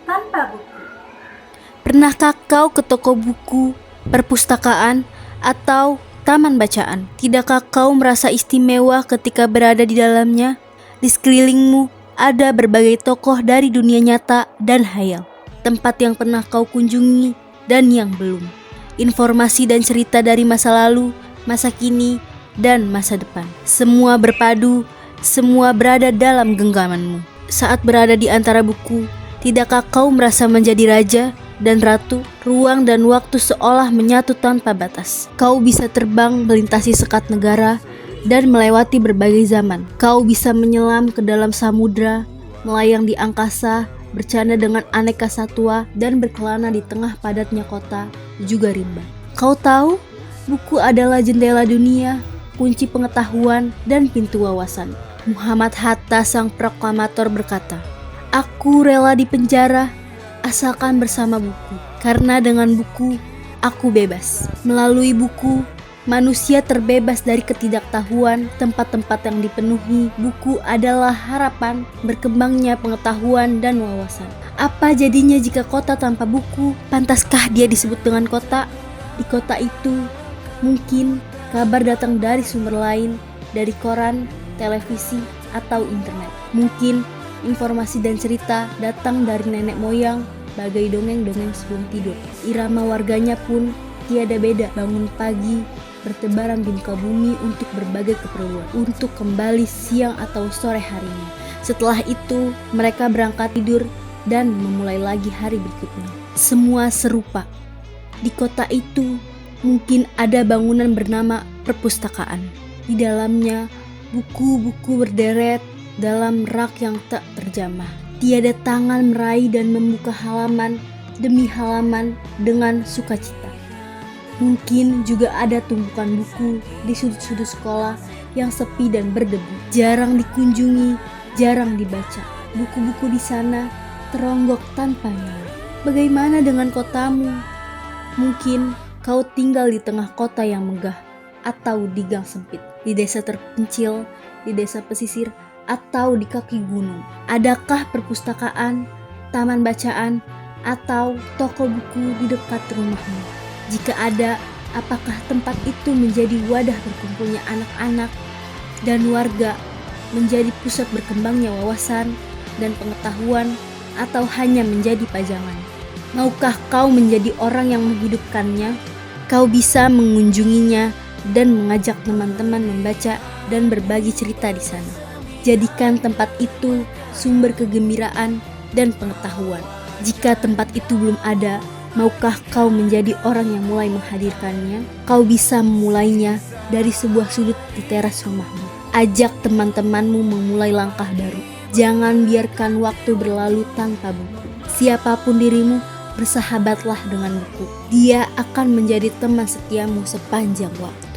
tanpa buku. Pernahkah kau ke toko buku, perpustakaan, atau taman bacaan? Tidakkah kau merasa istimewa ketika berada di dalamnya? Di sekelilingmu ada berbagai tokoh dari dunia nyata dan hayal. Tempat yang pernah kau kunjungi dan yang belum. Informasi dan cerita dari masa lalu, masa kini, dan masa depan. Semua berpadu, semua berada dalam genggamanmu. Saat berada di antara buku, tidakkah kau merasa menjadi raja dan ratu? Ruang dan waktu seolah menyatu tanpa batas. Kau bisa terbang melintasi sekat negara dan melewati berbagai zaman. Kau bisa menyelam ke dalam samudra, melayang di angkasa, bercanda dengan aneka satwa, dan berkelana di tengah padatnya kota, juga rimba. Kau tahu, buku adalah jendela dunia, kunci pengetahuan, dan pintu wawasan. Muhammad Hatta sang proklamator berkata, "Aku rela dipenjara asalkan bersama buku, karena dengan buku aku bebas." Melalui buku, manusia terbebas dari ketidaktahuan. Tempat-tempat yang dipenuhi buku adalah harapan berkembangnya pengetahuan dan wawasan. Apa jadinya jika kota tanpa buku? Pantaskah dia disebut dengan kota? Di kota itu, mungkin kabar datang dari sumber lain, dari koran, televisi, atau internet. Mungkin informasi dan cerita datang dari nenek moyang, bagai dongeng-dongeng sebelum tidur. Irama warganya pun tiada beda, bangun pagi, bertebaran di muka bumi untuk berbagai keperluan, untuk kembali siang atau sore harinya. Setelah itu, mereka berangkat tidur dan memulai lagi hari berikutnya. Semua serupa. Di kota itu, mungkin ada bangunan bernama perpustakaan. Di dalamnya, buku-buku berderet dalam rak yang tak terjamah. Tiada tangan meraih dan membuka halaman demi halaman dengan sukacita. Mungkin juga ada tumpukan buku di sudut-sudut sekolah yang sepi dan berdebu. Jarang dikunjungi, jarang dibaca. Buku-buku di sana teronggok tanpa nilai. Bagaimana dengan kotamu? Mungkin kau tinggal di tengah kota yang megah, atau di gang sempit, di desa terpencil, di desa pesisir, atau di kaki gunung. Adakah perpustakaan, taman bacaan, atau toko buku di dekat rumahmu? Jika ada, apakah tempat itu menjadi wadah berkumpulnya anak-anak dan warga, menjadi pusat berkembangnya wawasan dan pengetahuan, atau hanya menjadi pajangan? Maukah kau menjadi orang yang menghidupkannya? Kau bisa mengunjunginya dan mengajak teman-teman membaca dan berbagi cerita di sana. Jadikan tempat itu sumber kegembiraan dan pengetahuan. Jika tempat itu belum ada, maukah kau menjadi orang yang mulai menghadirkannya? Kau bisa memulainya dari sebuah sudut di teras rumahmu. Ajak teman-temanmu memulai langkah baru. Jangan biarkan waktu berlalu tanpa buku. Siapapun dirimu, bersahabatlah dengan buku. Dia akan menjadi teman setiamu sepanjang waktu.